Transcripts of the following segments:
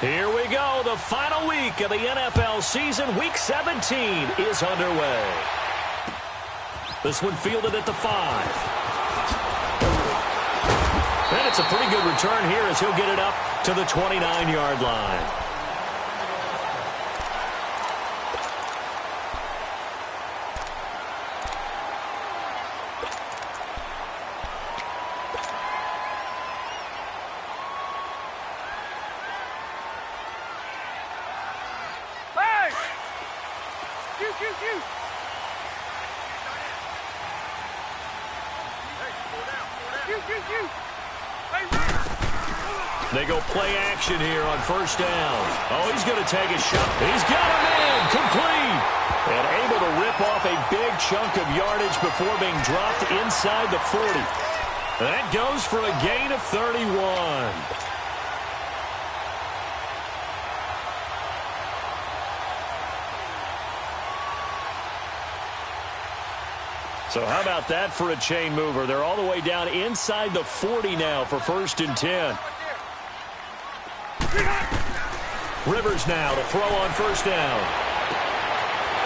Here we go. The final week of the NFL season. Week 17 is underway. This one fielded at the 5. And it's a pretty good return here as he'll get it up to the 29-yard line. They go play action here on first down. Oh, he's going to take a shot. He's got a man complete. And able to rip off a big chunk of yardage before being dropped inside the 40. That goes for a gain of 31. So how about that for a chain mover? They're all the way down inside the 40 now for 1st and 10. Rivers now to throw on first down.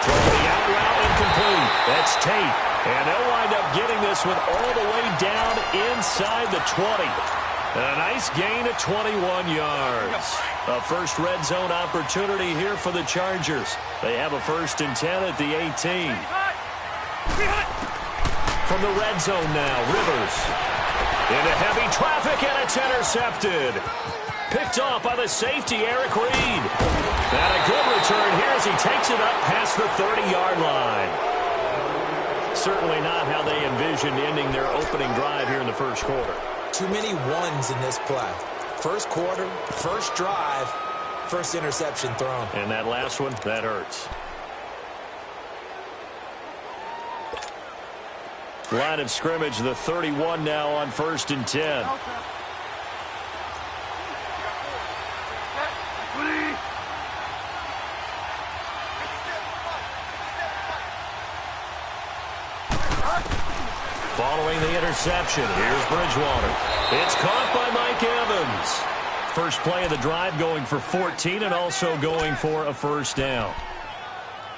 Throw the out route incomplete. That's Tate. And they'll wind up getting this one all the way down inside the 20. And a nice gain of 21 yards. A first red zone opportunity here for the Chargers. They have a 1st and 10 at the 18. From the red zone now, Rivers. Into heavy traffic, and it's intercepted. Picked off by the safety, Eric Reed. And a good return here as he takes it up past the 30-yard line. Certainly not how they envisioned ending their opening drive here in the first quarter. Too many ones in this play. First quarter, first drive, first interception thrown. And that last one, that hurts. Line of scrimmage, the 31 now on 1st and 10. Following the interception, here's Bridgewater. It's caught by Mike Evans. First play of the drive going for 14 and also going for a first down.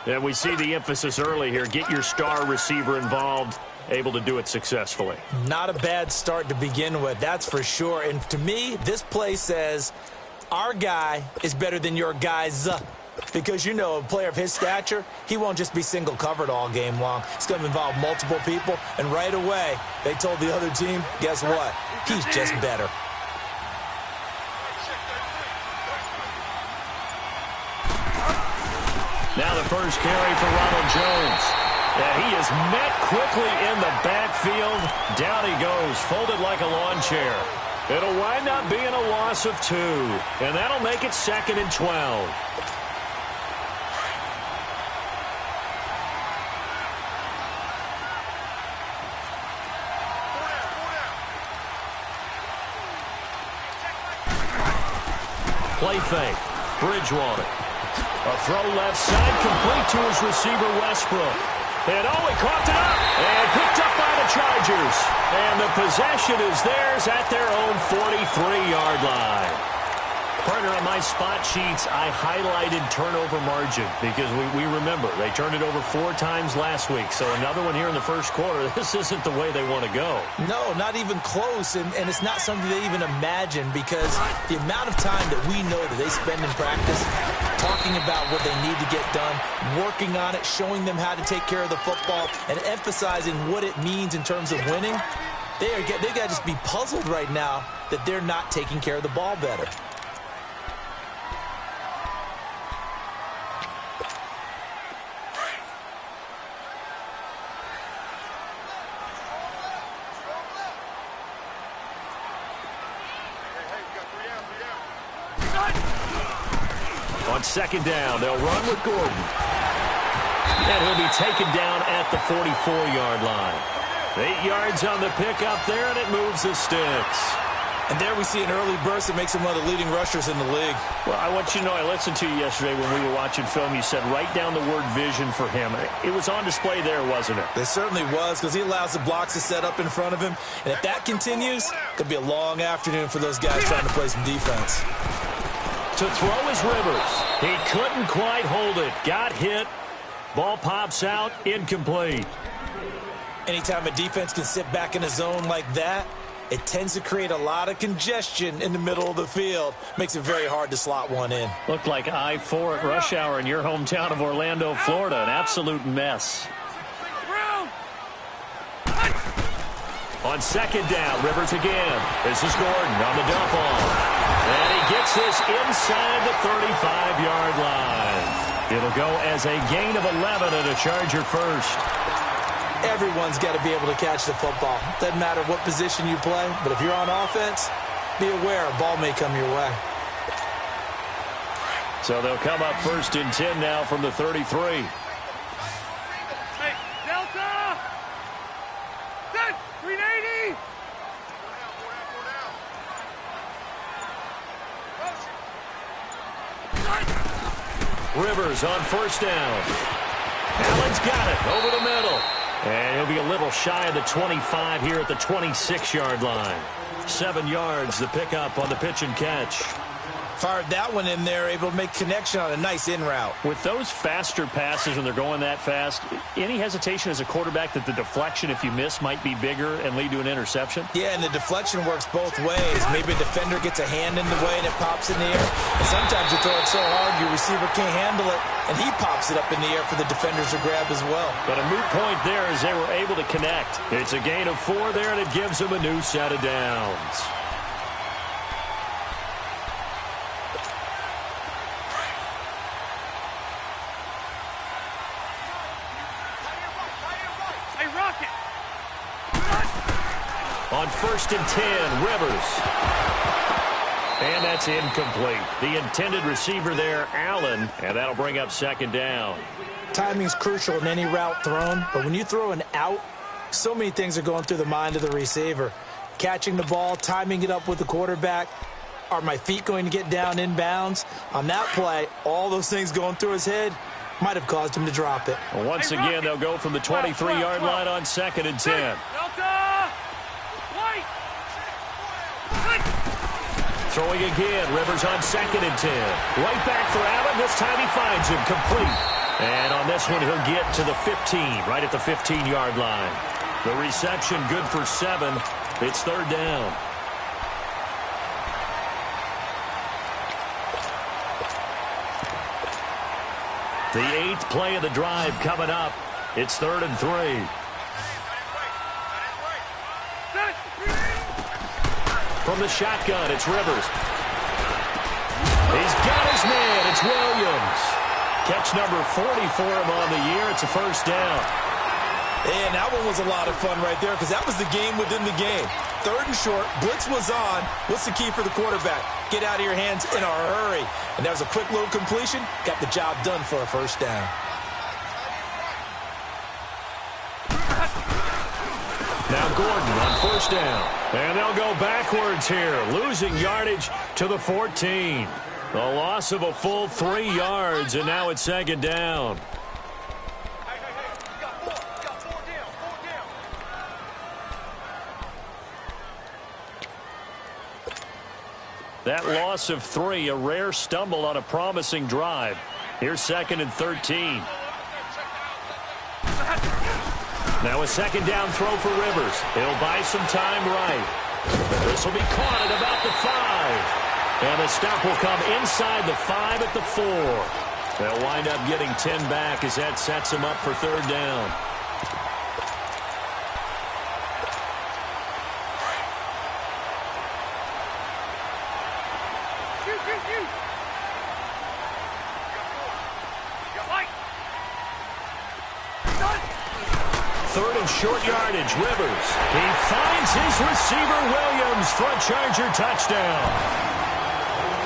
And we see the emphasis early here. Get your star receiver involved. Able to do it successfully. Not a bad start to begin with, that's for sure. And to me, this play says our guy is better than your guys. Because, you know, a player of his stature, he won't just be single covered all game long. It's going to involve multiple people. And right away, they told the other team, guess what? He's just better. Now the first carry for Ronald Jones. Yeah, he is met quickly in the backfield. Down he goes, folded like a lawn chair. It'll wind up being a loss of 2. And that'll make it 2nd and 12. Play fake. Bridgewater. A throw left side, complete to his receiver, Westbrook. And oh, he coughed it up and picked up by the Chargers. And the possession is theirs at their own 43-yard line. Partner, on my spot sheets, I highlighted turnover margin because we remember they turned it over 4 times last week. So another one here in the first quarter. This isn't the way they want to go. No, not even close. And it's not something they even imagine because the amount of time that we know that they spend in practice talking about what they need to get done, working on it, showing them how to take care of the football, and emphasizing what it means in terms of winning, they got to just be puzzled right now that they're not taking care of the ball better. On second down, they'll run with Gordon. And he'll be taken down at the 44-yard line. 8 yards on the pickup there, and it moves the sticks. And there we see an early burst that makes him one of the leading rushers in the league. Well, I want you to know, I listened to you yesterday when we were watching film. You said write down the word vision for him. It was on display there, wasn't it? It certainly was, because he allows the blocks to set up in front of him. And if that continues, it could be a long afternoon for those guys trying to play some defense. To throw is Rivers. He couldn't quite hold it. Got hit. Ball pops out. Incomplete. Anytime a defense can sit back in a zone like that, it tends to create a lot of congestion in the middle of the field. Makes it very hard to slot one in. Looked like I-4 at rush hour in your hometown of Orlando, Florida. An absolute mess. On second down, Rivers again. This is Gordon on the dump off. And he gets this inside the 35-yard line. It'll go as a gain of 11 and a Charger first. Everyone's got to be able to catch the football. Doesn't matter what position you play, but if you're on offense, be aware a ball may come your way. So they'll come up first and 10 now from the 33. Hey, Delta! Set! 380! Rivers on first down. Allen's got it over the middle. And he'll be a little shy of the 25 here at the 26-yard line. 7 yards, the pickup on the pitch and catch. Fired that one in there, able to make connection on a nice in route. With those faster passes when they're going that fast, any hesitation as a quarterback that the deflection, if you miss, might be bigger and lead to an interception? Yeah, and the deflection works both ways. Maybe a defender gets a hand in the way and it pops in the air. And sometimes you throw it so hard your receiver can't handle it, and he pops it up in the air for the defenders to grab as well. But a moot point there as they were able to connect. It's a gain of 4 there, and it gives them a new set of downs. On first and 10, Rivers. And that's incomplete. The intended receiver there, Allen, and that'll bring up second down. Timing's crucial in any route thrown, but when you throw an out, so many things are going through the mind of the receiver. Catching the ball, timing it up with the quarterback. Are my feet going to get down in bounds? On that play, all those things going through his head might have caused him to drop it. Well, once again, they'll go from the 23-yard line on second and 10. Throwing again, Rivers on second and 10. Right back for Allen. This time he finds him complete. And on this one, he'll get to the 15, right at the 15-yard line. The reception good for 7. It's third down. The 8th play of the drive coming up. It's 3rd and 3. From the shotgun, it's Rivers. He's got his man. It's Williams. Catch number 40 for him on the year. It's a first down. And that one was a lot of fun right there because that was the game within the game. 3rd and short. Blitz was on. What's the key for the quarterback? Get out of your hands in a hurry. And that was a quick little completion. Got the job done for a first down. Now Gordon on first down. And they'll go backwards here, losing yardage to the 14. A loss of a full 3 yards, and now it's second down. That loss of 3, a rare stumble on a promising drive. Here's 2nd and 13. Now a second down throw for Rivers. He'll buy some time right. This will be caught at about the 5. And the stop will come inside the 5 at the 4. They'll wind up getting 10 back as that sets him up for third down. Third and short yardage, Rivers. He finds his receiver, Williams, for a Charger touchdown.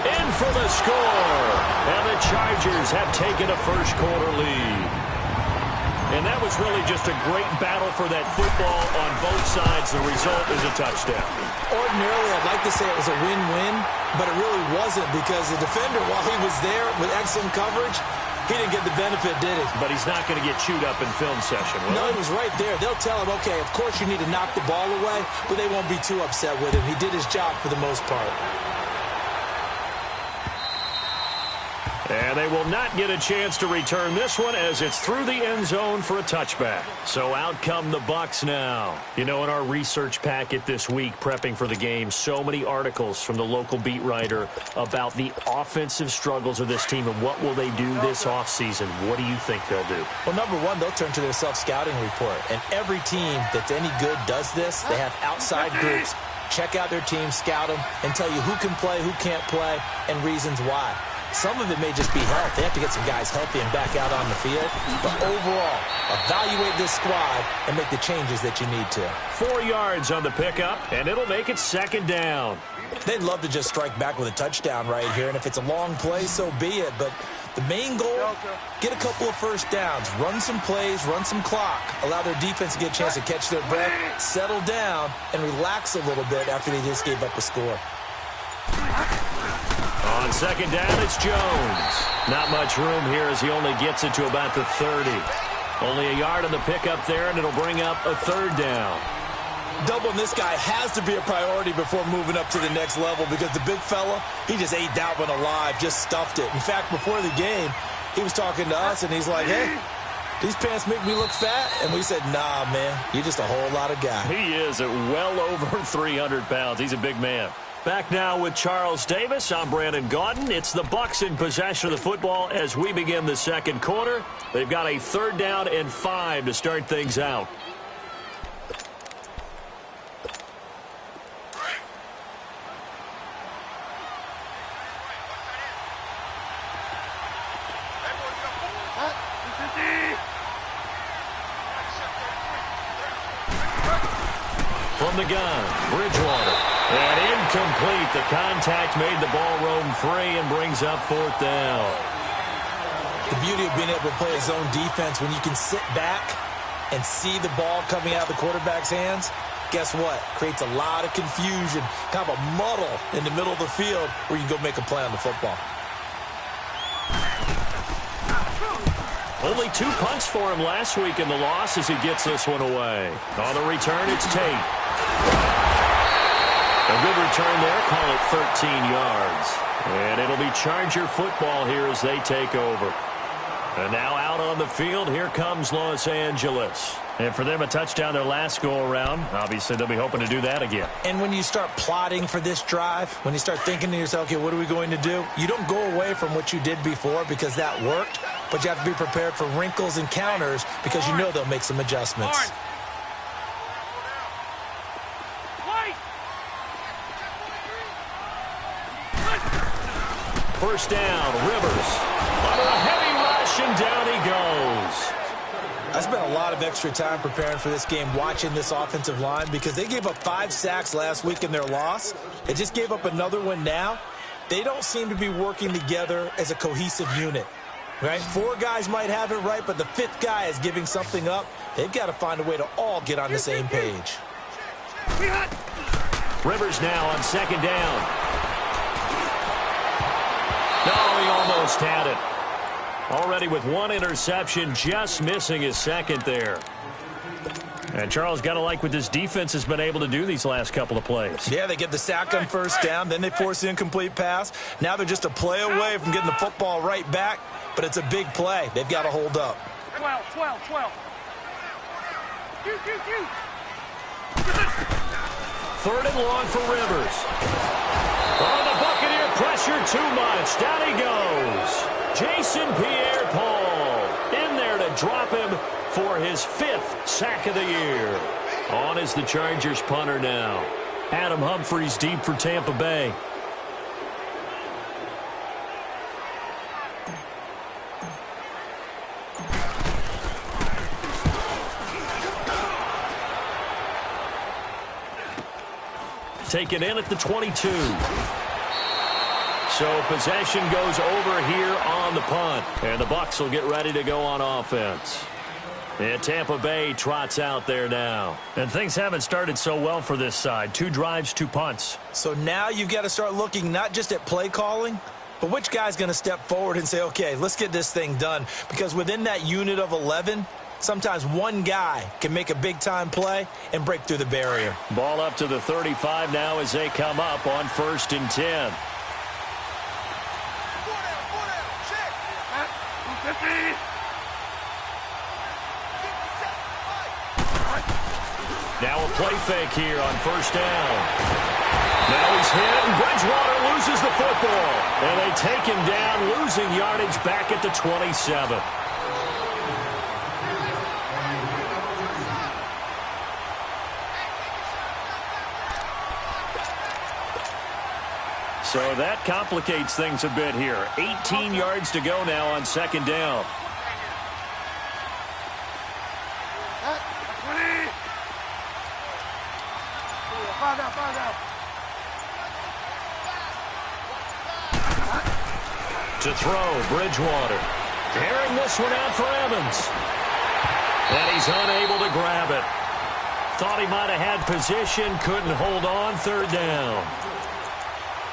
In for the score. And the Chargers have taken a first-quarter lead. And that was really just a great battle for that football on both sides. The result is a touchdown. Ordinarily, I'd like to say it was a win-win, but it really wasn't because the defender, while he was there with excellent coverage, he didn't get the benefit, did he? But he's not going to get chewed up in film session, will No, he? he was right there. They'll tell him, okay, of course you need to knock the ball away, but they won't be too upset with him. He did his job for the most part. And they will not get a chance to return this one as it's through the end zone for a touchback. So out come the Bucs now. You know, in our research packet this week, prepping for the game, so many articles from the local beat writer about the offensive struggles of this team and what will they do this offseason. What do you think they'll do? Well, number one, they'll turn to their self-scouting report. And every team that's any good does this. They have outside groups. Check out their team, scout them, and tell you who can play, who can't play, and reasons why. Some of it may just be health. They have to get some guys healthy and back out on the field. But overall, evaluate this squad and make the changes that you need to. 4 yards on the pickup, and it'll make it second down. They'd love to just strike back with a touchdown right here, and if it's a long play, so be it. But the main goal, get a couple of first downs, run some plays, run some clock, allow their defense to get a chance to catch their breath, settle down, and relax a little bit after they just gave up a score. On second down, it's Jones. Not much room here as he only gets it to about the 30. Only a yard on the pickup there, and it'll bring up a third down. Doubling this guy has to be a priority before moving up to the next level because the big fella, he just ate that one alive, just stuffed it. In fact, before the game, he was talking to us, and he's like, hey, these pants make me look fat. And we said, nah, man, you're just a whole lot of guy. He is at well over 300 pounds. He's a big man. Back now with Charles Davis. I'm Brandon Gaudin. It's the Bucs in possession of the football as we begin the second quarter. They've got a third down and 5 to start things out. From the gun, Bridgewater. And incomplete. The contact made the ball roam free and brings up fourth down. The beauty of being able to play a zone defense when you can sit back and see the ball coming out of the quarterback's hands, guess what? Creates a lot of confusion, kind of a muddle in the middle of the field where you can go make a play on the football. Only 2 punts for him last week in the loss as he gets this one away. On the return, it's Tate. A good return there, call it 13 yards. And it'll be Charger football here as they take over. And now out on the field, here comes Los Angeles. And for them, a touchdown their last go-around. Obviously, they'll be hoping to do that again. And when you start plotting for this drive, when you start thinking to yourself, okay, what are we going to do? You don't go away from what you did before because that worked, but you have to be prepared for wrinkles and counters because you know they'll make some adjustments. First down, Rivers. Under a heavy rush, and down he goes. I spent a lot of extra time preparing for this game watching this offensive line because they gave up 5 sacks last week in their loss. They just gave up another one now. They don't seem to be working together as a cohesive unit. Right? 4 guys might have it right, but the 5th guy is giving something up. They've got to find a way to all get on the same page. Rivers now on second down. No, he almost had it. Already with 1 interception, just missing his second there. And Charles, got to like what this defense has been able to do these last couple of plays. Yeah, they get the sack on first down, then they force the incomplete pass. Now they're just a play away from getting the football right back, but it's a big play. They've got to hold up. 12. Third and long for Rivers. Oh, the Buccaneer pressure too much. Down he goes. Jason Pierre-Paul in there to drop him for his 5th sack of the year. On is the Chargers punter now. Adam Humphries deep for Tampa Bay. Taken in at the 22. So possession goes over here on the punt. And the Bucs will get ready to go on offense. And Tampa Bay trots out there now. And things haven't started so well for this side. 2 drives, 2 punts. So now you've got to start looking not just at play calling, but which guy's going to step forward and say, okay, let's get this thing done. Because within that unit of 11, sometimes one guy can make a big-time play and break through the barrier. Ball up to the 35 now as they come up on 1st and 10. Now a play fake here on first down. Now he's hit, and Bridgewater loses the football. And they take him down, losing yardage back at the 27. So that complicates things a bit here. 18 yards to go now on second down. To throw, Bridgewater. Airing this one out for Evans. And he's unable to grab it. Thought he might have had position, couldn't hold on, third down.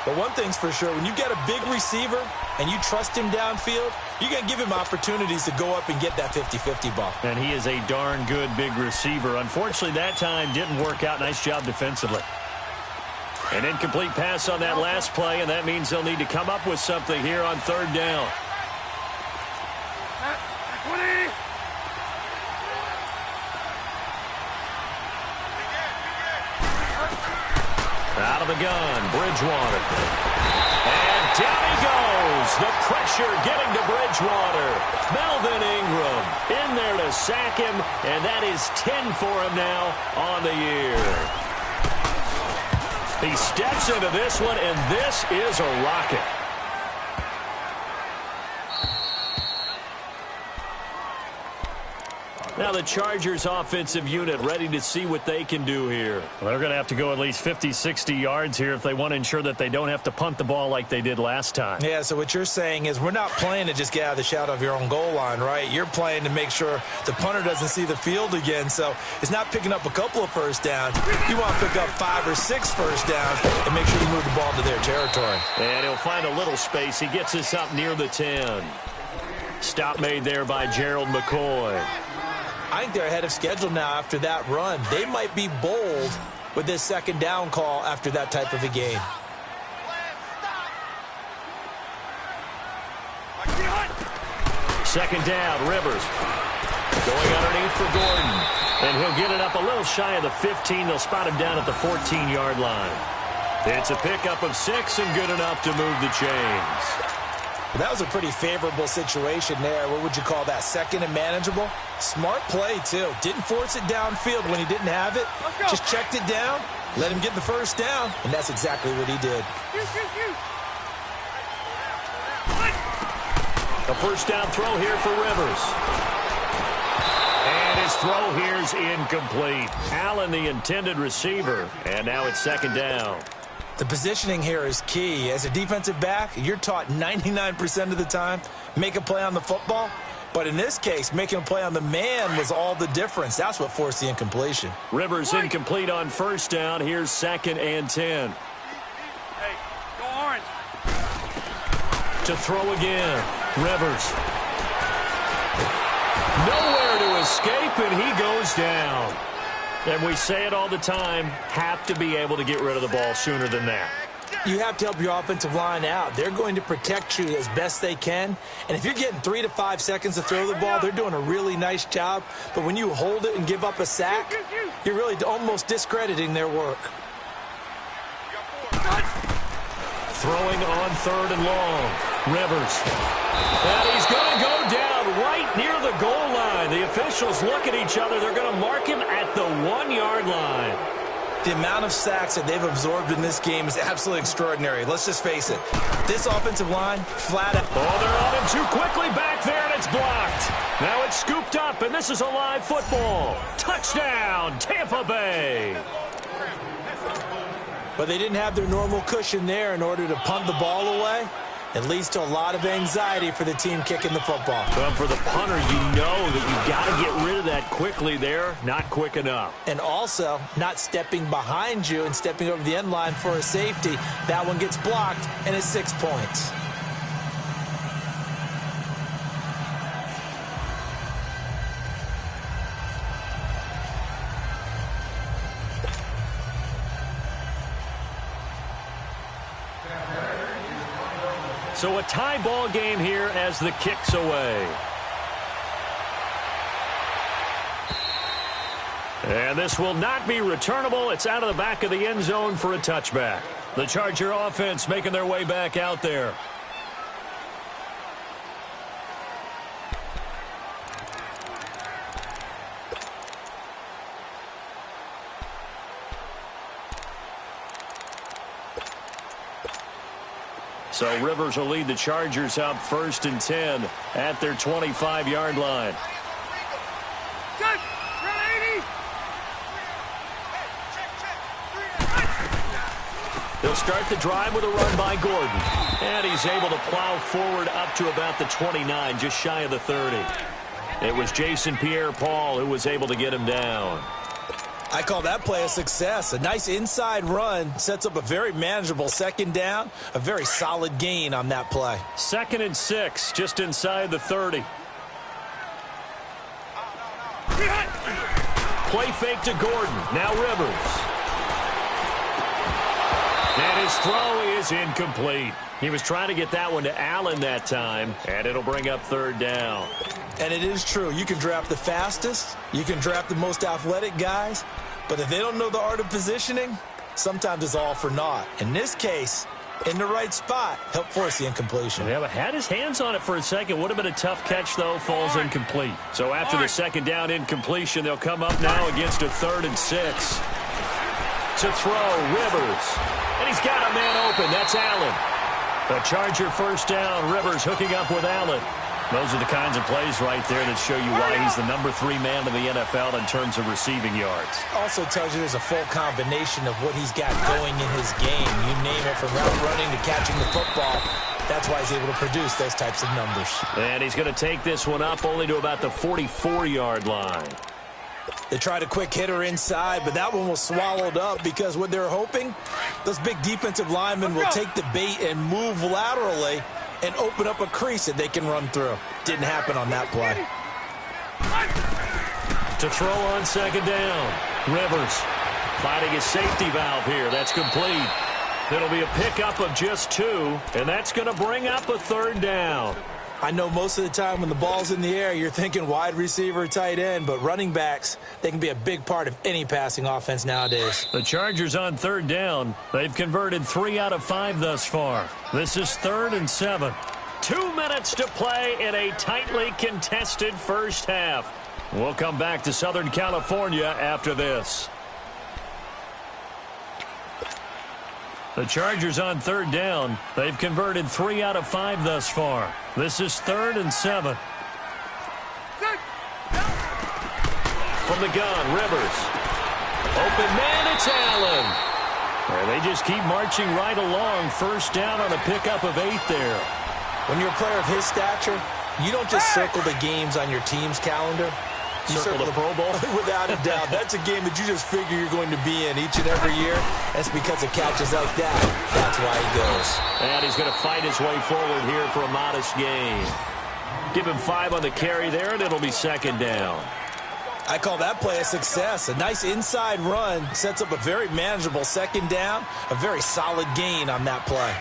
But one thing's for sure, when you get a big receiver and you trust him downfield, you're going to give him opportunities to go up and get that 50-50 ball. And he is a darn good big receiver. Unfortunately, that time didn't work out. Nice job defensively. An incomplete pass on that last play, and that means they'll need to come up with something here on third down. Out of the gun, Bridgewater. And down he goes. The pressure getting to Bridgewater. Melvin Ingram in there to sack him, and that is 10 for him now on the year. He steps into this one, and this is a rocket. Now the Chargers offensive unit ready to see what they can do here. Well, they're going to have to go at least 50, 60 yards here if they want to ensure that they don't have to punt the ball like they did last time. Yeah, so what you're saying is we're not playing to just get out of the shadow of your own goal line, right? You're playing to make sure the punter doesn't see the field again. So it's not picking up a couple of first downs. You want to pick up 5 or 6 first downs and make sure you move the ball to their territory. And he'll find a little space. He gets us up near the 10. Stop made there by Gerald McCoy. I think they're ahead of schedule now after that run. They might be bold with this second down call after that type of a game. Second down, Rivers. Going underneath for Gordon. And he'll get it up a little shy of the 15. They'll spot him down at the 14-yard line. It's a pickup of 6 and good enough to move the chains. Well, that was a pretty favorable situation there. What would you call that? Second and manageable? Smart play, too. Didn't force it downfield when he didn't have it. Just checked it down, let him get the first down, and that's exactly what he did. A first down throw here for Rivers. And his throw here is incomplete. Allen, the intended receiver, and now it's second down. The positioning here is key. As a defensive back, you're taught 99% of the time, make a play on the football. But in this case, making a play on the man was all the difference. That's what forced the incompletion. Rivers incomplete on first down. Here's second and 10. Hey, go orange. To throw again. Rivers. Nowhere to escape, and he goes down. And we say it all the time, have to be able to get rid of the ball sooner than that. You have to help your offensive line out. They're going to protect you as best they can. And if you're getting 3 to 5 seconds to throw the ball, they're doing a really nice job. But when you hold it and give up a sack, you're really almost discrediting their work. Throwing on third and long. Rivers. And he's going to go down right near the goal line. The officials look at each other. They're going to mark him at the 1-yard line. The amount of sacks that they've absorbed in this game is absolutely extraordinary. Let's just face it. This offensive line, flat out. Oh, they're on him too quickly back there, and it's blocked. Now it's scooped up, and this is a live football. Touchdown, Tampa Bay. But they didn't have their normal cushion there in order to punt the ball away. It leads to a lot of anxiety for the team kicking the football. Well, for the punter, you know that you've got to get rid of that quickly there. Not quick enough. And also, not stepping behind you and stepping over the end line for a safety. That one gets blocked, and it's 6 points. So a tie ball game here as the kick's away. And this will not be returnable. It's out of the back of the end zone for a touchback. The Charger offense making their way back out there. So Rivers will lead the Chargers up 1st and 10 at their 25-yard line. He'll start the drive with a run by Gordon. And he's able to plow forward up to about the 29, just shy of the 30. It was Jason Pierre-Paul who was able to get him down. I call that play a success. A nice inside run sets up a very manageable 2nd down. A very solid gain on that play. 2nd and 6, just inside the 30. Play fake to Gordon. Now Rivers. And his throw is incomplete. He was trying to get that one to Allen that time, and it'll bring up 3rd down. And it is true. You can draft the fastest. You can draft the most athletic guys. But if they don't know the art of positioning, sometimes it's all for naught. In this case, in the right spot, helped force the incompletion. Yeah, but had his hands on it for a second. Would have been a tough catch, though. Falls incomplete. So after the 2nd down incompletion, they'll come up now against a 3rd and 6. To throw, Rivers. And he's got a man open. That's Allen. The Charger 1st down. Rivers hooking up with Allen. Those are the kinds of plays right there that show you why he's the number 3 man in the NFL in terms of receiving yards. Also tells you there's a full combination of what he's got going in his game. You name it, from route running to catching the football. That's why he's able to produce those types of numbers. And he's going to take this one up only to about the 44-yard line. They tried a quick hitter inside, but that one was swallowed up because what they're hoping, those big defensive linemen will take the bait and move laterally and open up a crease that they can run through. Didn't happen on that play. To throw on 2nd down. Rivers finding a safety valve here. That's complete. It'll be a pickup of just 2, and that's going to bring up a 3rd down. I know most of the time when the ball's in the air, you're thinking wide receiver, tight end, but running backs, they can be a big part of any passing offense nowadays. The Chargers on 3rd down. They've converted 3 out of 5 thus far. This is 3rd and 7. 2 minutes to play in a tightly contested first half. We'll come back to Southern California after this. The Chargers on 3rd down. They've converted 3 out of 5 thus far. This is 3rd and 7. From the gun, Rivers. Open man, it's Allen. And they just keep marching right along. 1st down on a pickup of 8 there. When you're a player of his stature, you don't just circle the games on your team's calendar. You circle the Pro Bowl? Without a doubt. That's a game that you just figure you're going to be in each and every year. That's because of catches like that. That's why he goes. And he's going to fight his way forward here for a modest gain. Give him 5 on the carry there, and it'll be 2nd down. I call that play a success. A nice inside run sets up a very manageable 2nd down. A very solid gain on that play.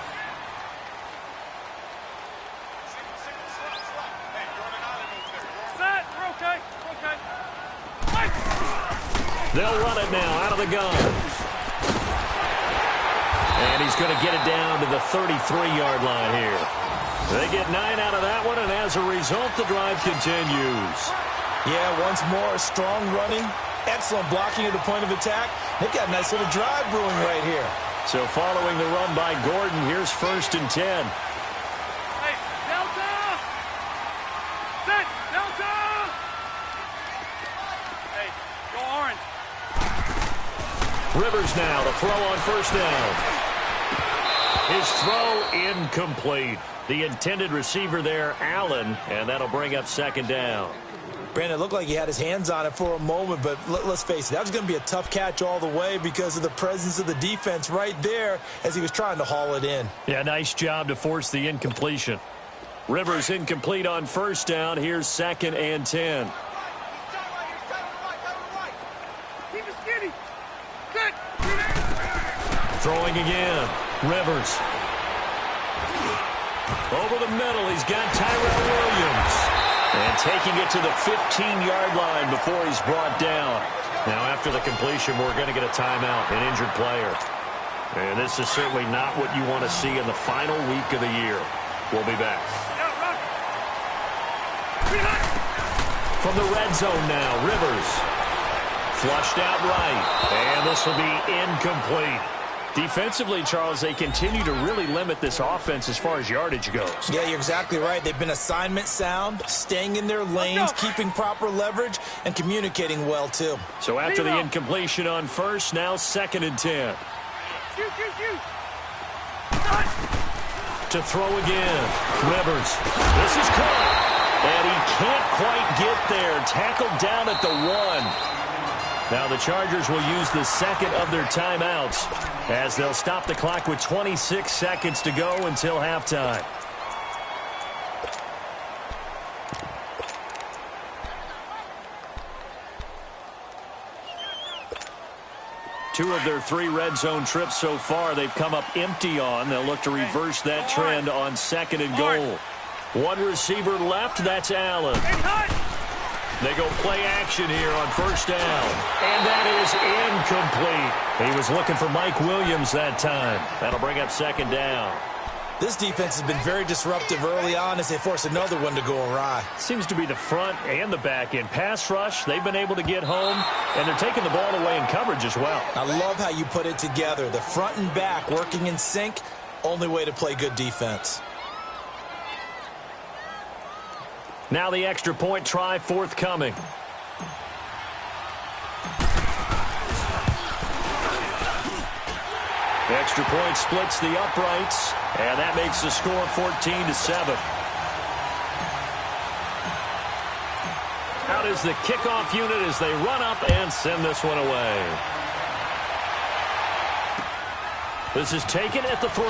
They'll run it now out of the gun. And he's going to get it down to the 33-yard line here. They get 9 out of that one, and as a result, the drive continues. Yeah, once more, strong running, excellent blocking at the point of attack. They've got a nice little drive brewing right here. So following the run by Gordon, here's 1st and 10. Hey, Delta! Set, Delta! Hey, go orange. Rivers now to throw on 1st down. His throw incomplete. The intended receiver there, Allen, and that'll bring up 2nd down. Brandon, it looked like he had his hands on it for a moment, but let's face it, that was going to be a tough catch all the way because of the presence of the defense right there as he was trying to haul it in. Yeah, nice job to force the incompletion. Rivers incomplete on 1st down. Here's 2nd and 10. Keep it skinny. Set. Throwing again. Rivers. Over the middle, he's got Tyrell Williams. And taking it to the 15-yard line before he's brought down. Now, after the completion, we're going to get a timeout, an injured player. And this is certainly not what you want to see in the final week of the year. We'll be back. From the red zone now, Rivers. Flushed out right. And this will be incomplete. Defensively, Charles, they continue to really limit this offense as far as yardage goes. Yeah, you're exactly right. They've been assignment sound, staying in their lanes, keeping proper leverage, and communicating well, too. So after the incompletion on first, now 2nd and 10. To throw again. Rivers. This is caught. And he can't quite get there. Tackled down at the 1. Now the Chargers will use the second of their timeouts as they'll stop the clock with 26 seconds to go until halftime. Two of their 3 red zone trips so far they've come up empty on. They'll look to reverse that trend on 2nd and goal. One receiver left, that's Allen. They go play action here on first down. And that is incomplete. He was looking for Mike Williams that time. That'll bring up 2nd down. This defense has been very disruptive early on as they force another one to go awry. Seems to be the front and the back end. Pass rush, they've been able to get home, and they're taking the ball away in coverage as well. I love how you put it together. The front and back working in sync, only way to play good defense. Now the extra point try forthcoming. The extra point splits the uprights, and that makes the score 14-7. Out is the kickoff unit as they run up and send this one away. This is taken at the 3.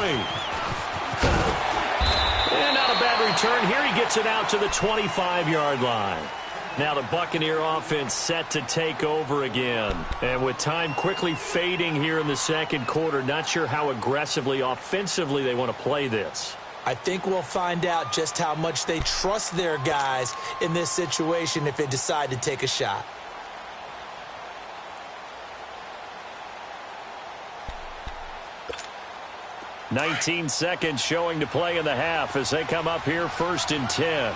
And not a bad return. Here he gets it out to the 25-yard line. Now the Buccaneer offense set to take over again. And with time quickly fading here in the second quarter, not sure how aggressively, offensively they want to play this. I think we'll find out just how much they trust their guys in this situation if they decide to take a shot. "19 seconds showing to play in the half as they come up here 1st and 10.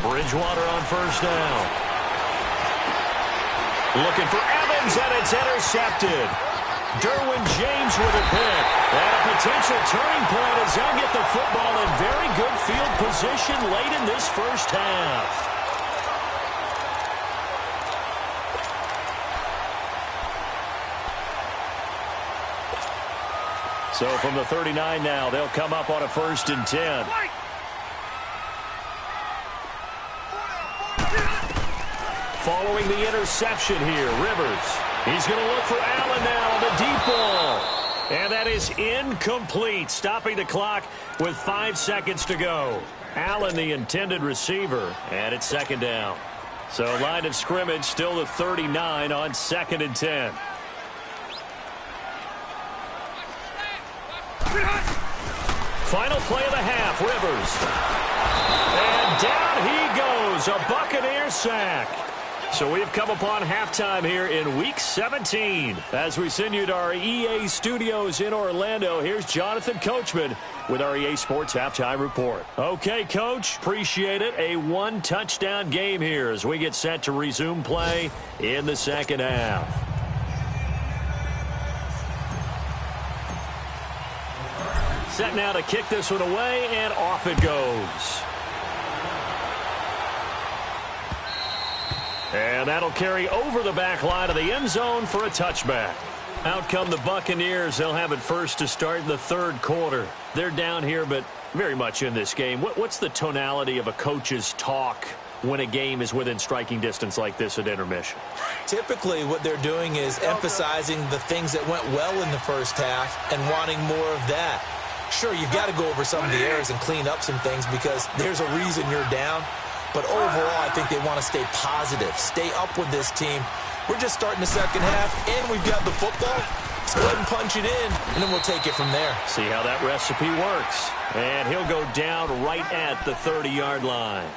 Bridgewater on first down. Looking for Evans, and it's intercepted. Derwin James with a pick. And a potential turning point as they'll get the football in very good field position late in this first half. So from the 39 now, they'll come up on a 1st and 10. Following the interception here, Rivers. He's going to look for Allen now on the deep ball. And that is incomplete, stopping the clock with 5 seconds to go. Allen, the intended receiver, and it's 2nd down. So line of scrimmage still the 39 on 2nd and 10. Final play of the half, Rivers. And down he goes, a Buccaneer sack. So we've come upon halftime here in Week 17. As we send you to our EA studios in Orlando, here's Jonathan Coachman with our EA Sports Halftime Report. Okay, Coach, appreciate it. A 1-touchdown game here as we get set to resume play in the second half. Set now to kick this one away, and off it goes. And that'll carry over the back line of the end zone for a touchback. Out come the Buccaneers. They'll have it first to start in the third quarter. They're down here, but very much in this game. What's the tonality of a coach's talk when a game is within striking distance like this at intermission? Typically, what they're doing is emphasizing the things that went well in the first half and wanting more of that. Sure, you've got to go over some of the errors and clean up some things because there's a reason you're down. But overall, I think they want to stay positive, stay up with this team. We're just starting the second half, and we've got the football. Let's go ahead and punch it in, and then we'll take it from there. See how that recipe works. And he'll go down right at the 30-yard line.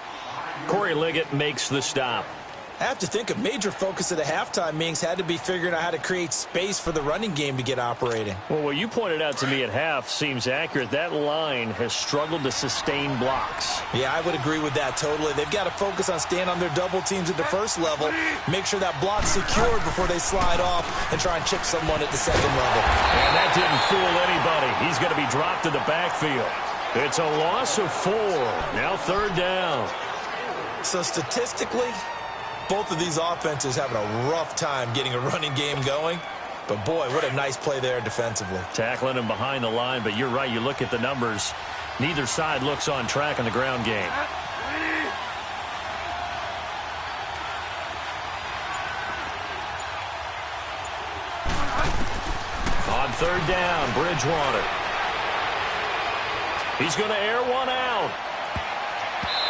Corey Liggett makes the stop. I have to think a major focus of the halftime meetings had to be figuring out how to create space for the running game to get operating. Well, what you pointed out to me at half seems accurate. That line has struggled to sustain blocks. Yeah, I would agree with that totally. They've got to focus on staying on their double teams at the first level, make sure that block's secured before they slide off and try and chip someone at the second level. And that didn't fool anybody. He's going to be dropped in the backfield. It's a loss of 4. Now 3rd down. So statistically, both of these offenses having a rough time getting a running game going. But, boy, what a nice play there defensively. Tackling him behind the line, but you're right. You look at the numbers. Neither side looks on track in the ground game. On 3rd down, Bridgewater. He's going to air one out.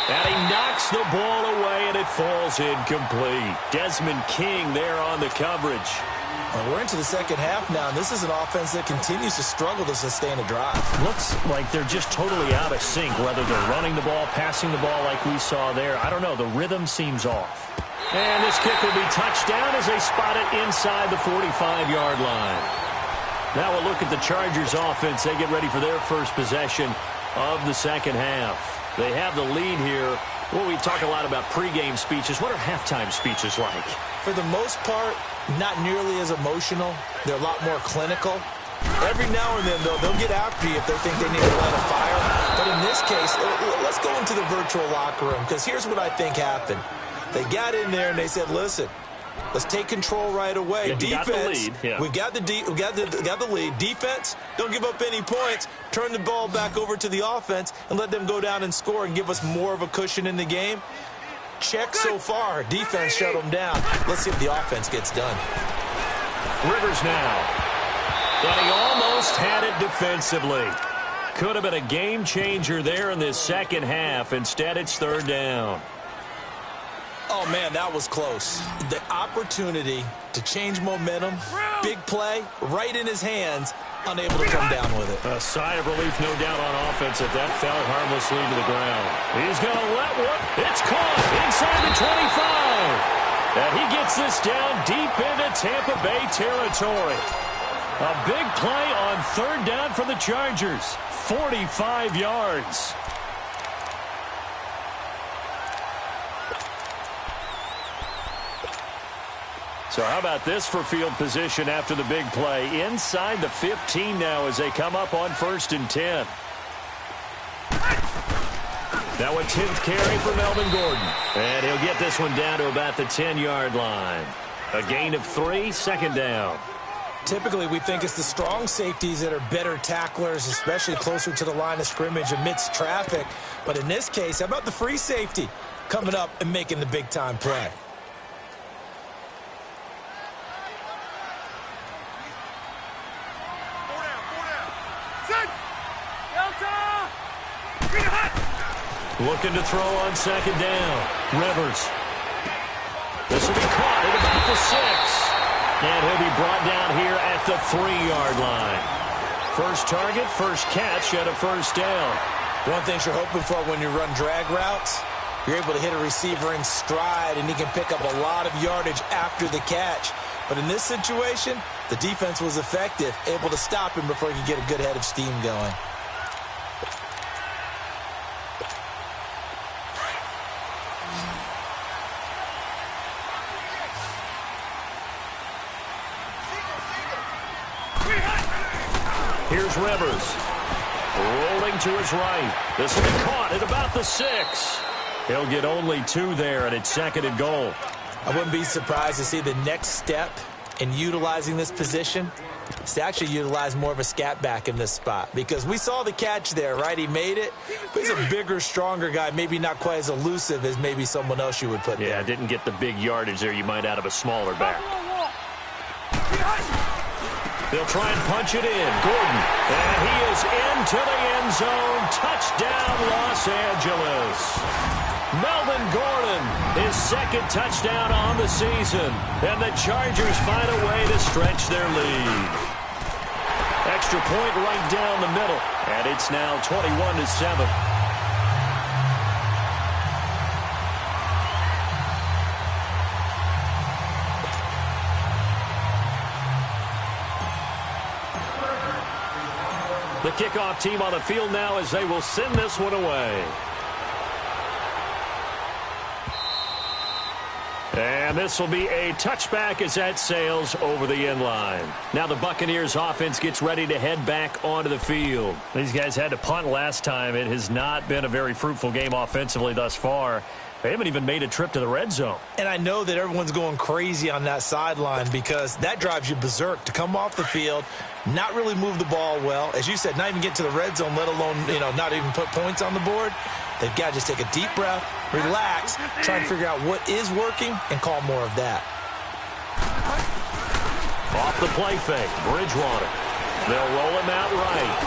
And he knocks the ball away, and it falls incomplete. Desmond King there on the coverage. Well, we're into the second half now, and this is an offense that continues to struggle to sustain a drive. Looks like they're just totally out of sync, whether they're running the ball, passing the ball like we saw there. I don't know. The rhythm seems off. And this kick will be touchdown as they spot it inside the 45-yard line. Now we'll look at the Chargers offense. They get ready for their first possession of the second half. They have the lead here. Well, we talk a lot about pregame speeches. What are halftime speeches like? For the most part, not nearly as emotional. They're a lot more clinical. Every now and then, though, they'll get after you if they think they need to light a fire. But in this case, let's go into the virtual locker room, because here's what I think happened. They got in there and they said, listen, let's take control right away. Yeah, Defense, we've got the lead. Defense, don't give up any points. Turn the ball back over to the offense and let them go down and score and give us more of a cushion in the game. Check so far. Defense shut them down. Let's see if the offense gets done. Rivers now. And he almost had it defensively. Could have been a game changer there in this second half. Instead, it's 3rd down. Oh, man, that was close. The opportunity to change momentum, big play, right in his hands, unable to come down with it. A sigh of relief, no doubt, on offense if that fell harmlessly to the ground. He's going to let one. It's caught inside the 25. And he gets this down deep into Tampa Bay territory. A big play on 3rd down for the Chargers. 45 yards. So how about this for field position after the big play? Inside the 15 now as they come up on 1st and 10. Now a 10th carry for Melvin Gordon. And he'll get this one down to about the 10-yard line. A gain of 3, 2nd down. Typically, we think it's the strong safeties that are better tacklers, especially closer to the line of scrimmage amidst traffic. But in this case, how about the free safety coming up and making the big-time play? Looking to throw on 2nd down. Rivers. This will be caught at about the 6. And he'll be brought down here at the 3-yard line. First target, first catch at a 1st down. One thing you're hoping for when you run drag routes, you're able to hit a receiver in stride, and he can pick up a lot of yardage after the catch. But in this situation, the defense was effective, able to stop him before he could get a good head of steam going. Here's Rivers. Rolling to his right. This will be caught at about the 6. He'll get only 2 there, and it's 2nd and goal. I wouldn't be surprised to see the next step in utilizing this position is to actually utilize more of a scat back in this spot, because we saw the catch there, right? He made it, but he's a bigger, stronger guy, maybe not quite as elusive as maybe someone else you would put there. Yeah, didn't get the big yardage there you might out of a smaller back. They'll try and punch it in. Gordon. And he is into the end zone. Touchdown, Los Angeles. Melvin Gordon, his 2nd touchdown on the season. And the Chargers find a way to stretch their lead. extra point right down the middle. And it's now 21-7. The kickoff team on the field now as they will send this one away. And this will be a touchback as that sails over the end line. Now the Buccaneers offense gets ready to head back onto the field. These guys had to punt last time. It has not been a very fruitful game offensively thus far. They haven't even made a trip to the red zone. And I know that everyone's going crazy on that sideline because that drives you berserk to come off the field, not really move the ball well. As you said, not even get to the red zone, let alone, not even put points on the board. They've got to just take a deep breath, relax, try to figure out what is working, and call more of that. Off the play fake, Bridgewater. They'll roll him out right.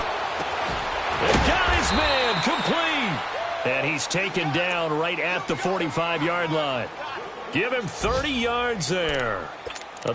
And got his man, complete. And he's taken down right at the 45-yard line. Give him 30 yards there.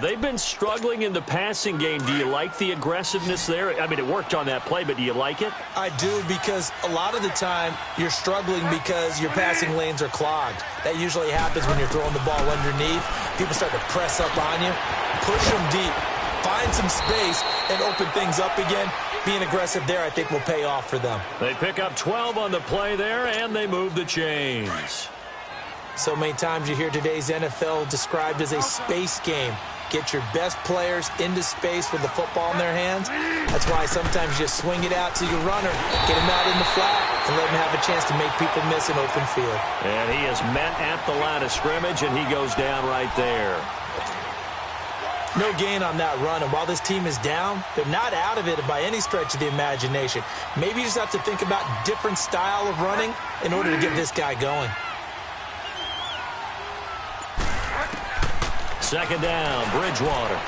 They've been struggling in the passing game. Do you like the aggressiveness there? I mean, it worked on that play, but do you like it? I do, because a lot of the time you're struggling because your passing lanes are clogged. That usually happens when you're throwing the ball underneath. People start to press up on you, push them deep, find some space, and open things up again. Being aggressive there, I think, will pay off for them. They pick up 12 on the play there, and they move the chains. So many times you hear today's NFL described as a space game. Get your best players into space with the football in their hands. That's why sometimes you just swing it out to your runner, get him out in the flat, and let him have a chance to make people miss an open field. And he is met at the line of scrimmage, and he goes down right there. No gain on that run, and while this team is down, they're not out of it by any stretch of the imagination. Maybe you just have to think about different style of running in order to get this guy going. Second down, Bridgewater.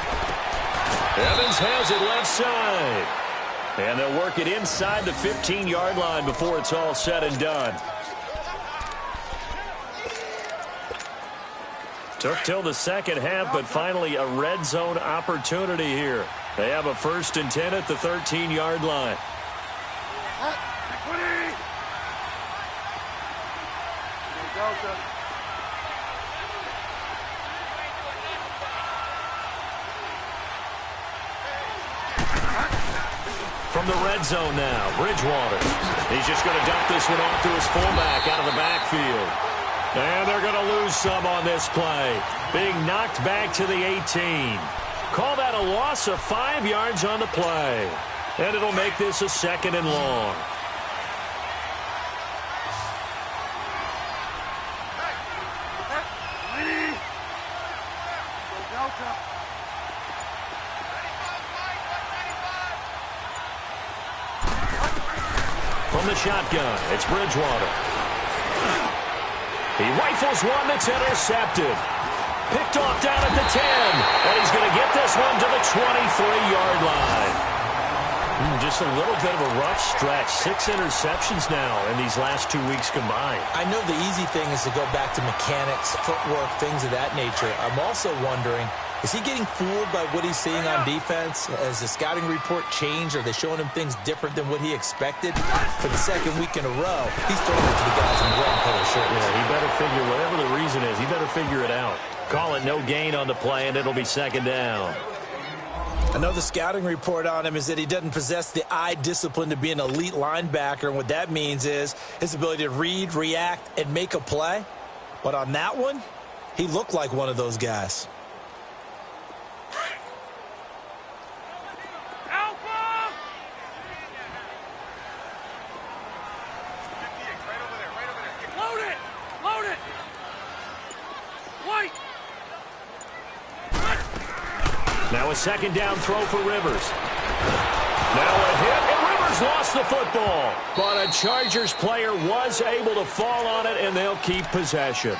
Evans has it left side. And they'll work it inside the 15-yard line before it's all said and done. Took till the second half, but finally a red zone opportunity here. They have a 1st and 10 at the 13-yard line. From the red zone now, Bridgewater. He's just going to dump this one off to his fullback out of the backfield. And they're going to lose some on this play. Being knocked back to the 18. Call that a loss of 5 yards on the play. And it'll make this a 2nd and long. From the shotgun, it's Bridgewater. He rifles one that's intercepted. Picked off down at the 10. And he's going to get this one to the 23-yard line. Just a little bit of a rough stretch. 6 interceptions now in these last 2 weeks combined. I know the easy thing is to go back to mechanics, footwork, things of that nature. I'm also wondering, is he getting fooled by what he's seeing on defense? Has the scouting report changed? Are they showing him things different than what he expected? For the 2nd week in a row, he's throwing it to the guys in the red and color shirts. Yeah, he better figure, whatever the reason is, he better figure it out. Call it no gain on the play, and it'll be 2nd down. I know the scouting report on him is that he doesn't possess the eye discipline to be an elite linebacker, and what that means is his ability to read, react, and make a play. But on that one, he looked like one of those guys. Now a 2nd down throw for Rivers. Now a hit, and Rivers lost the football. But a Chargers player was able to fall on it, and they'll keep possession.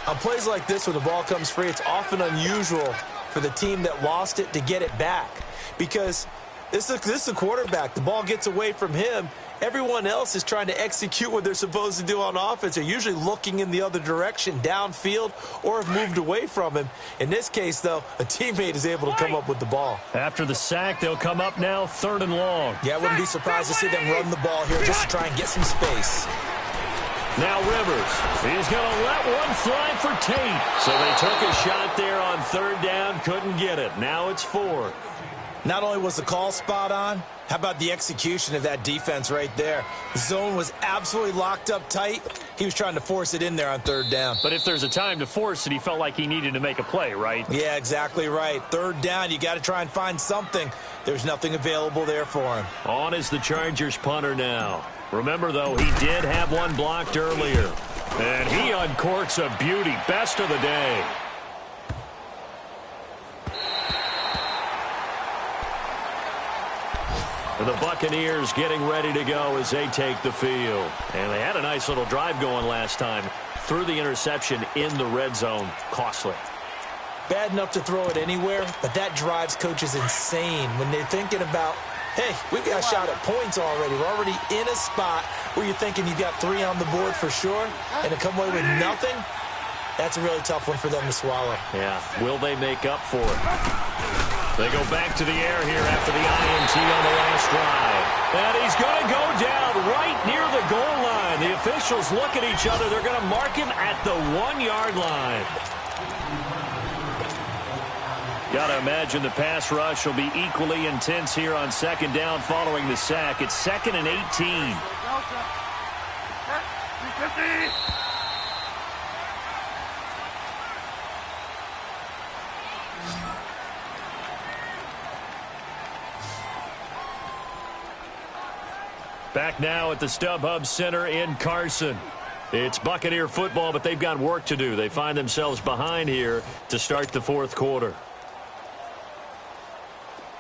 On plays like this, when the ball comes free, it's often unusual for the team that lost it to get it back. Because This is a quarterback. The ball gets away from him. Everyone else is trying to execute what they're supposed to do on offense. They're usually looking in the other direction, downfield, or have moved away from him. In this case, though, a teammate is able to come up with the ball. After the sack, they'll come up now 3rd and long. Yeah, I wouldn't be surprised to see them run the ball here just to try and get some space. Now Rivers, he's going to let one fly for Tate. So they took a shot there on 3rd down, couldn't get it. Now it's 4th. Not only was the call spot on, how about the execution of that defense right there? The zone was absolutely locked up tight. He was trying to force it in there on 3rd down. But if there's a time to force it, he felt like he needed to make a play, right? Yeah, exactly right. 3rd down, you got to try and find something. There's nothing available there for him. On is the Chargers punter now. Remember, though, he did have one blocked earlier. And he uncorks a beauty. Best of the day. The Buccaneers getting ready to go as they take the field. And they had a nice little drive going last time. Threw the interception in the red zone. Costly. Bad enough to throw it anywhere, but that drives coaches insane when they're thinking about, hey, we've got a shot at points already. We're already in a spot where you're thinking you've got 3 on the board for sure, and to come away with nothing, that's a really tough one for them to swallow. Yeah, will they make up for it? They go back to the air here after the INT on the last drive. And he's going to go down right near the goal line. The officials look at each other. They're going to mark him at the 1-yard line. Got to imagine the pass rush will be equally intense here on 2nd down following the sack. It's 2nd and 18. Back now at the StubHub Center in Carson. It's Buccaneer football, but they've got work to do. They find themselves behind here to start the 4th quarter.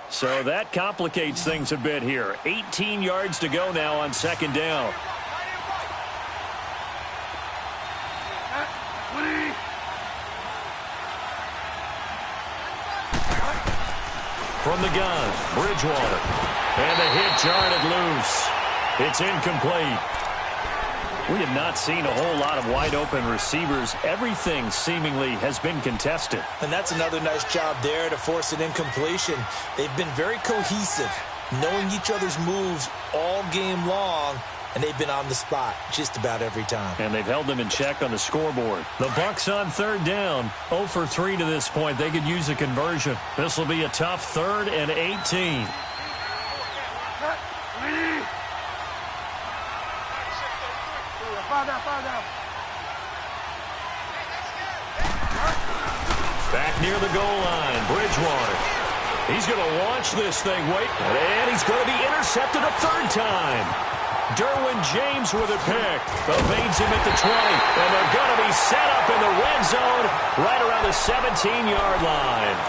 So that complicates things a bit here. 18 yards to go now on 2nd down. From the gun, Bridgewater. And the hit jarred it loose. It's incomplete. We have not seen a whole lot of wide-open receivers. Everything seemingly has been contested. And that's another nice job there to force an incompletion. They've been very cohesive, knowing each other's moves all game long, and they've been on the spot just about every time. And they've held them in check on the scoreboard. The Bucs on 3rd down. 0 for 3 to this point. They could use a conversion. This will be a tough 3rd and 18. Back near the goal line, Bridgewater. He's going to launch this thing. Wait, and he's going to be intercepted a 3rd time. Derwin James with a pick. Evades him at the 20. And they're going to be set up in the red zone right around the 17-yard line.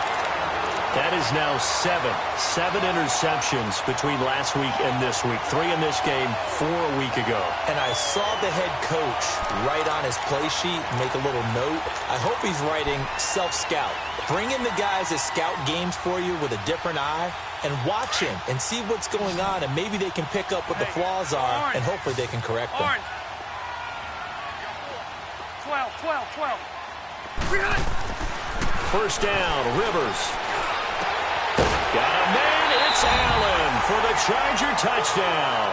That is now 7 interceptions between last week and this week. 3 in this game, 4 a week ago. And I saw the head coach write on his play sheet, make a little note. I hope he's writing self-scout. Bring in the guys that scout games for you with a different eye and watch him and see what's going on, and maybe they can pick up what the flaws are, and hopefully they can correct them. 12. 1st down, Rivers. Got a man, it's Allen for the Charger touchdown.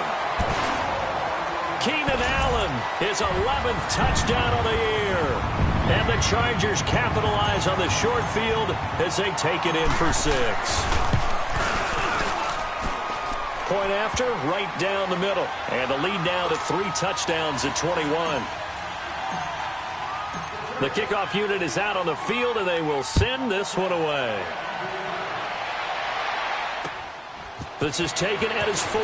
Keenan Allen, his 11th touchdown of the year. And the Chargers capitalize on the short field as they take it in for 6. Point after, right down the middle. And the lead now to 3 touchdowns at 21. The kickoff unit is out on the field, and they will send this one away. This is taken at his 4.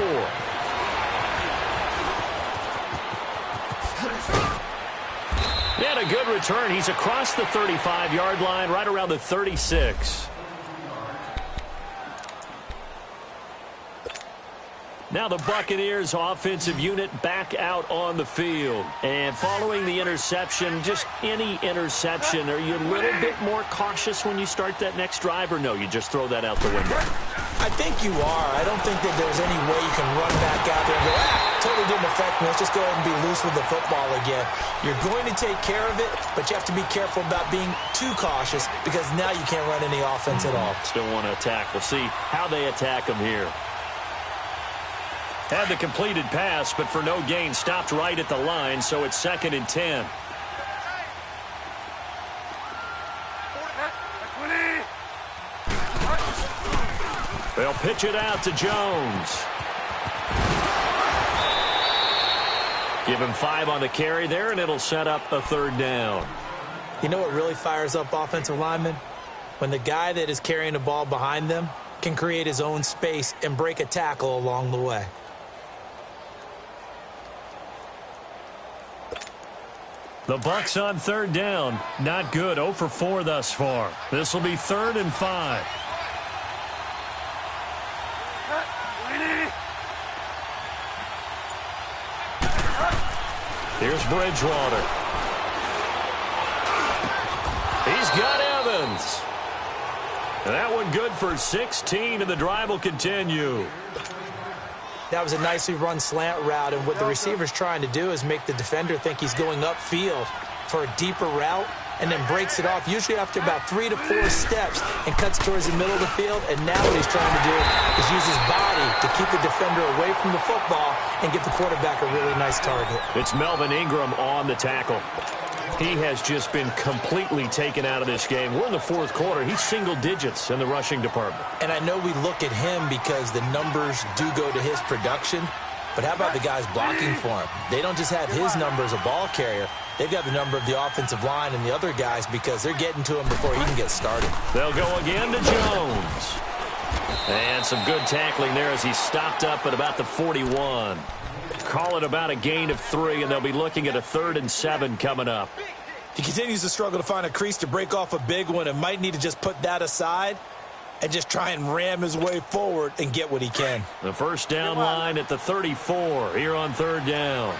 And a good return. He's across the 35-yard line, right around the 36. Now the Buccaneers offensive unit back out on the field. And following the interception, just any interception, are you a little bit more cautious when you start that next drive, or no, you just throw that out the window? I think you are. I don't think that there's any way you can run back out there and go, totally didn't affect me. Let's just go ahead and be loose with the football again. You're going to take care of it, but you have to be careful about being too cautious because now you can't run any offense at all. Still want to attack. We'll see how they attack them here. Had the completed pass, but for no gain, stopped right at the line, so it's 2nd and 10. They'll pitch it out to Jones. Give him 5 on the carry there, and it'll set up a 3rd down. You know what really fires up offensive linemen? When the guy that is carrying the ball behind them can create his own space and break a tackle along the way. The Bucs on 3rd down. Not good. 0 for 4 thus far. This will be 3rd and 5. Here's Bridgewater. He's got Evans. And that one good for 16, and the drive will continue. That was a nicely run slant route, and what the receiver's trying to do is make the defender think he's going upfield for a deeper route and then breaks it off, usually after about 3 to 4 steps, and cuts towards the middle of the field. And now what he's trying to do is use his body to keep the defender away from the football and give the quarterback a really nice target. It's Melvin Ingram on the tackle. He has just been completely taken out of this game. We're in the 4th quarter. He's single digits in the rushing department. And I know we look at him because the numbers do go to his production, but how about the guys blocking for him? They don't just have his number as a ball carrier. They've got the number of the offensive line and the other guys because they're getting to him before he can get started. They'll go again to Jones. And some good tackling there as he stopped up at about the 41. Call it about a gain of 3, and they'll be looking at a 3rd and 7 coming up. He continues to struggle to find a crease to break off a big one and might need to just put that aside and just try and ram his way forward and get what he can. The 1st down line at the 34 here on 3rd down.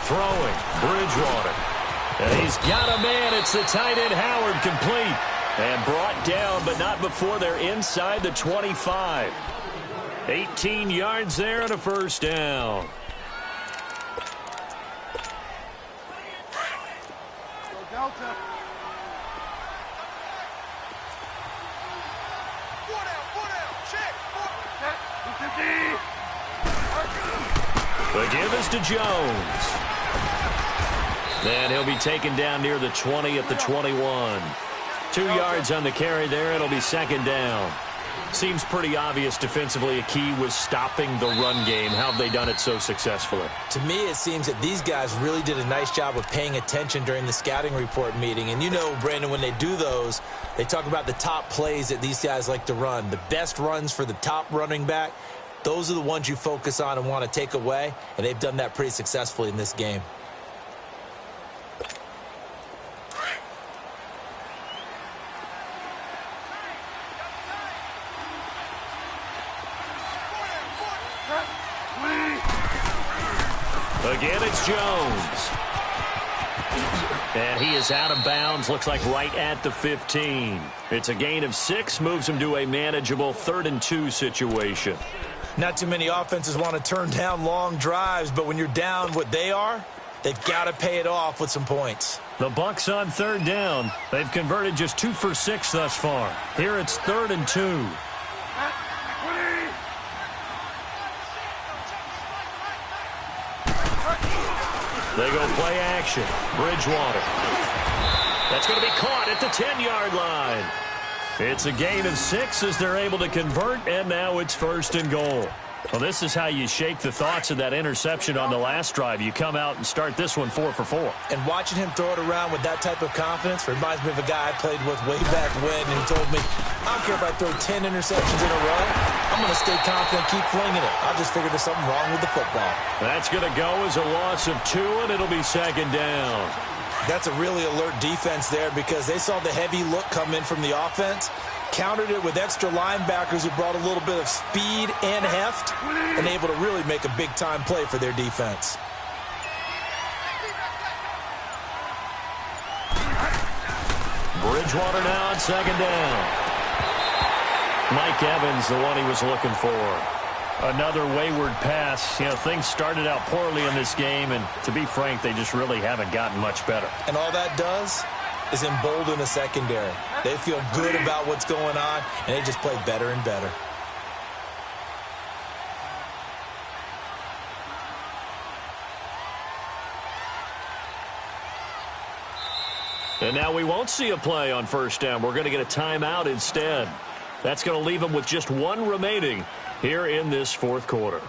Throwing, Bridgewater. And he's got a man. It's the tight end, Howard, complete. And brought down, but not before they're inside the 25. 18 yards there and a 1st down. Delta. The give is to Jones. And he'll be taken down near the 20 at the 21. 2 yards on the carry there. It'll be 2nd down. Seems pretty obvious defensively a key was stopping the run game. How have they done it so successfully? To me, it seems that these guys really did a nice job of paying attention during the scouting report meeting. And you know, Brandon, when they do those, they talk about the top plays that these guys like to run. The best runs for the top running back, those are the ones you focus on and want to take away. And they've done that pretty successfully in this game. Again, it's Jones. And he is out of bounds, looks like right at the 15. It's a gain of 6, moves him to a manageable 3rd and 2 situation. Not too many offenses want to turn down long drives, but when you're down what they are, they've got to pay it off with some points. The Bucs on 3rd down. They've converted just 2 for 6 thus far. Here it's 3rd and 2. They go play action. Bridgewater. That's going to be caught at the 10-yard line. It's a gain of 6 as they're able to convert, and now it's 1st and goal. Well, this is how you shake the thoughts of that interception on the last drive. You come out and start this one 4 for 4. And watching him throw it around with that type of confidence reminds me of a guy I played with way back when, and he told me, I don't care if I throw 10 interceptions in a row. I'm going to stay confident, keep flinging it. I just figured there's something wrong with the football. That's going to go as a loss of 2, and it'll be 2nd down. That's a really alert defense there because they saw the heavy look come in from the offense, countered it with extra linebackers who brought a little bit of speed and heft, and able to really make a big-time play for their defense. Bridgewater now on second down. Mike Evans, the one he was looking for. Another wayward pass. You know, things started out poorly in this game, and to be frank, they just really haven't gotten much better. And all that does is embolden the secondary. They feel good about what's going on, and they just play better and better. And now we won't see a play on first down. We're going to get a timeout instead. That's going to leave them with just one remaining here in this fourth quarter.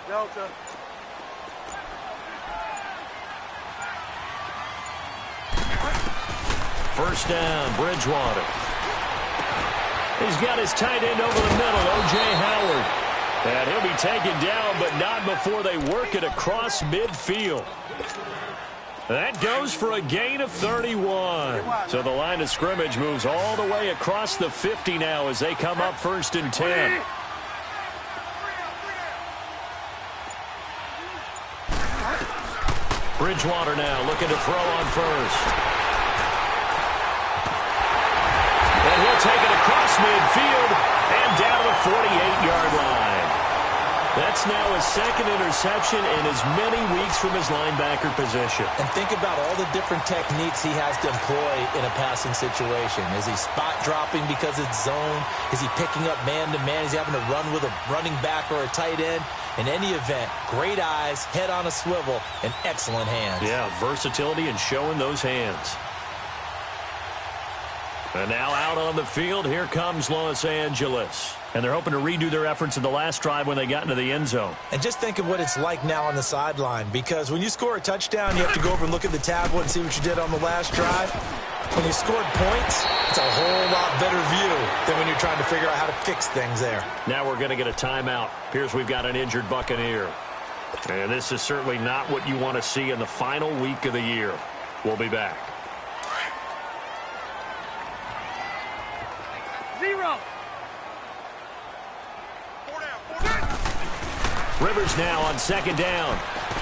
Delta. First down, Bridgewater. He's got his tight end over the middle, O.J. Howard. And he'll be taken down, but not before they work it across midfield. That goes for a gain of 31. So the line of scrimmage moves all the way across the 50 now as they come up first and 10. Bridgewater now looking to throw on first. And he'll take it across midfield and down to the 48-yard line. That's now his second interception in as many weeks from his linebacker position. And think about all the different techniques he has to employ in a passing situation. Is he spot dropping because it's zone? Is he picking up man-to-man? Is he having to run with a running back or a tight end? In any event, great eyes, head on a swivel, and excellent hands. Yeah, versatility and showing those hands. And now out on the field, here comes Los Angeles. And they're hoping to redo their efforts in the last drive when they got into the end zone. And just think of what it's like now on the sideline, because when you score a touchdown, you have to go over and look at the tablet and see what you did on the last drive. When you scored points, it's a whole lot better view than when you're trying to figure out how to fix things there. Now we're going to get a timeout. Appears we've got an injured Buccaneer. And this is certainly not what you want to see in the final week of the year. We'll be back. 0. Rivers now on second down.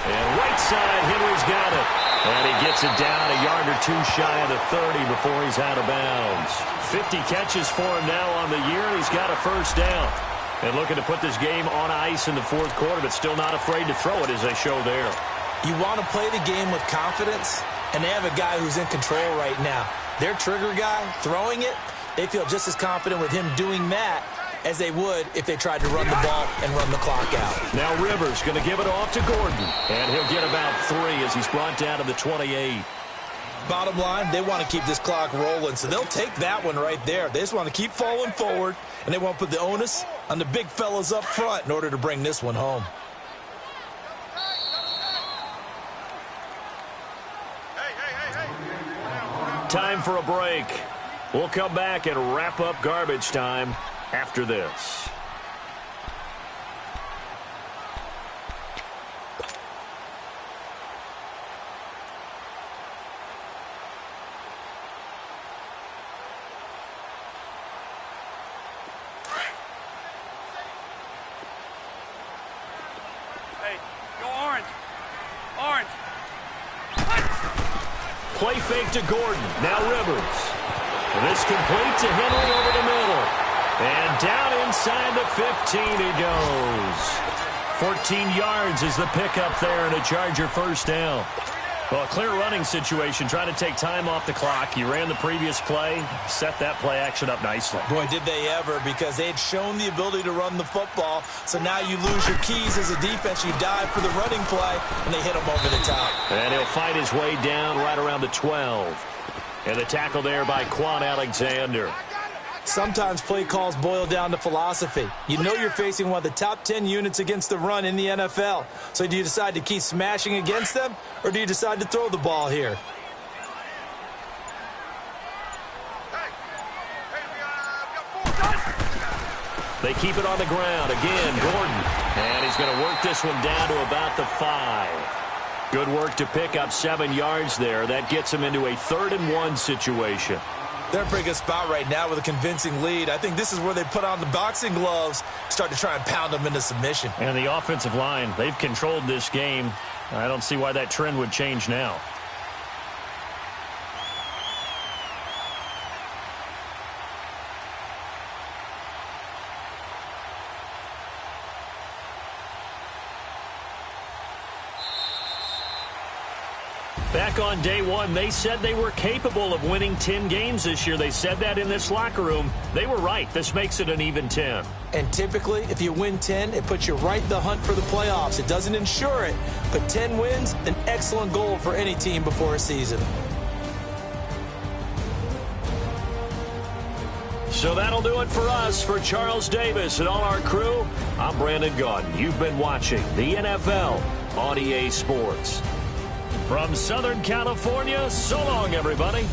And right side, Henry's got it. And he gets it down a yard or two shy of the 30 before he's out of bounds. 50 catches for him now on the year. He's got a first down. And looking to put this game on ice in the fourth quarter, but still not afraid to throw it as they show there. You want to play the game with confidence, and they have a guy who's in control right now. Their trigger guy, throwing it, they feel just as confident with him doing that as they would if they tried to run the ball and run the clock out. Now Rivers going to give it off to Gordon. And he'll get about 3 as he's brought down to the 28. Bottom line, they want to keep this clock rolling, so they'll take that one right there. They just want to keep falling forward, and they want to put the onus on the big fellas up front in order to bring this one home. Time for a break. We'll come back and wrap up garbage time after this. Hey, go orange. Orange. Play fake to Gordon. Now Rivers. This complete to Henry over the middle. And down inside the 15 he goes. 14 yards is the pickup there and a Charger first down. Well, a clear running situation, trying to take time off the clock. He ran the previous play, set that play action up nicely. Boy, did they ever, because they had shown the ability to run the football. So now you lose your keys as a defense. You dive for the running play, and they hit him over the top. And he'll fight his way down right around the 12. And the tackle there by Quan Alexander. Sometimes play calls boil down to philosophy. You know you're facing one of the top 10 units against the run in the NFL. So do you decide to keep smashing against them, or do you decide to throw the ball here? They keep it on the ground. Again, Gordon. And he's going to work this one down to about the 5. Good work to pick up 7 yards there. That gets him into a 3rd-and-1 situation. They're in a pretty good spot right now with a convincing lead. I think this is where they put on the boxing gloves, start to try and pound them into submission. And the offensive line, they've controlled this game. I don't see why that trend would change now. Back on day one, they said they were capable of winning 10 games this year. They said that in this locker room. They were right. This makes it an even 10. And typically, if you win 10, it puts you right in the hunt for the playoffs. It doesn't ensure it, but 10 wins, an excellent goal for any team before a season. So that'll do it for us. For Charles Davis and all our crew, I'm Brandon Gaudin. You've been watching the NFL on EA Sports. From Southern California, so long, everybody.